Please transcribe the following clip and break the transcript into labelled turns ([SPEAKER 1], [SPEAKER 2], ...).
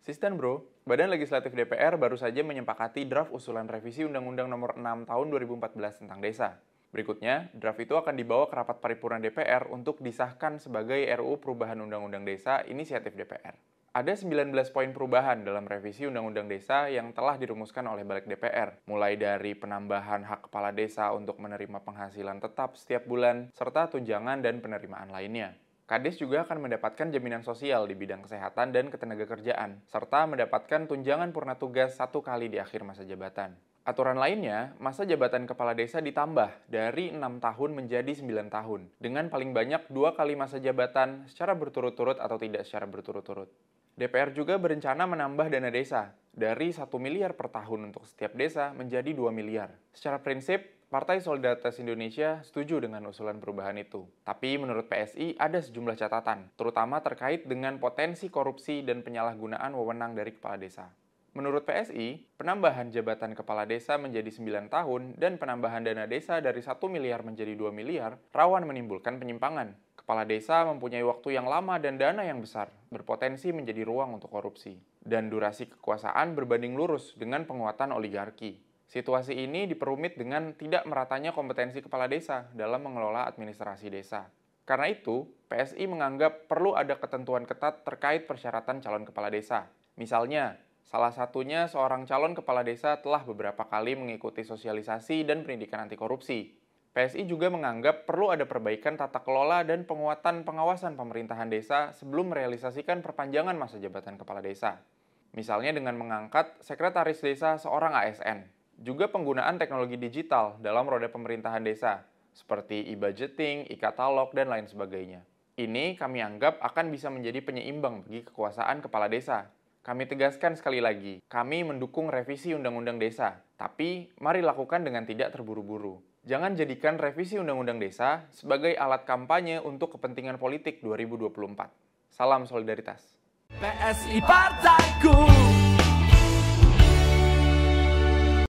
[SPEAKER 1] Konsisten bro, Badan Legislatif DPR baru saja menyepakati draft usulan revisi Undang-Undang Nomor 6 Tahun 2014 tentang Desa. Berikutnya, draft itu akan dibawa ke rapat paripurna DPR untuk disahkan sebagai RUU Perubahan Undang-Undang Desa inisiatif DPR. Ada 19 poin perubahan dalam revisi Undang-Undang Desa yang telah dirumuskan oleh Balik DPR, mulai dari penambahan hak kepala desa untuk menerima penghasilan tetap setiap bulan, serta tunjangan dan penerimaan lainnya. Kades juga akan mendapatkan jaminan sosial di bidang kesehatan dan ketenagakerjaan, serta mendapatkan tunjangan purna tugas 1 kali di akhir masa jabatan. Aturan lainnya, masa jabatan kepala desa ditambah dari 6 tahun menjadi 9 tahun, dengan paling banyak 2 kali masa jabatan secara berturut-turut atau tidak secara berturut-turut. DPR juga berencana menambah dana desa dari 1 miliar per tahun untuk setiap desa menjadi 2 miliar. Secara prinsip, Partai Solidaritas Indonesia setuju dengan usulan perubahan itu. Tapi menurut PSI ada sejumlah catatan, terutama terkait dengan potensi korupsi dan penyalahgunaan wewenang dari kepala desa. Menurut PSI, penambahan jabatan kepala desa menjadi 9 tahun dan penambahan dana desa dari 1 miliar menjadi 2 miliar rawan menimbulkan penyimpangan. Kepala desa mempunyai waktu yang lama dan dana yang besar, berpotensi menjadi ruang untuk korupsi. Dan durasi kekuasaan berbanding lurus dengan penguatan oligarki. Situasi ini diperumit dengan tidak meratanya kompetensi kepala desa dalam mengelola administrasi desa. Karena itu, PSI menganggap perlu ada ketentuan ketat terkait persyaratan calon kepala desa. Misalnya, salah satunya seorang calon kepala desa telah beberapa kali mengikuti sosialisasi dan pendidikan anti korupsi. PSI juga menganggap perlu ada perbaikan tata kelola dan penguatan pengawasan pemerintahan desa sebelum merealisasikan perpanjangan masa jabatan kepala desa. Misalnya dengan mengangkat sekretaris desa seorang ASN. Juga penggunaan teknologi digital dalam roda pemerintahan desa, seperti e-budgeting, e-katalog, dan lain sebagainya. Ini kami anggap akan bisa menjadi penyeimbang bagi kekuasaan kepala desa. Kami tegaskan sekali lagi, kami mendukung revisi Undang-Undang Desa, tapi mari lakukan dengan tidak terburu-buru. Jangan jadikan revisi Undang-Undang Desa sebagai alat kampanye untuk kepentingan politik 2024. Salam solidaritas.
[SPEAKER 2] PSI Partaiku.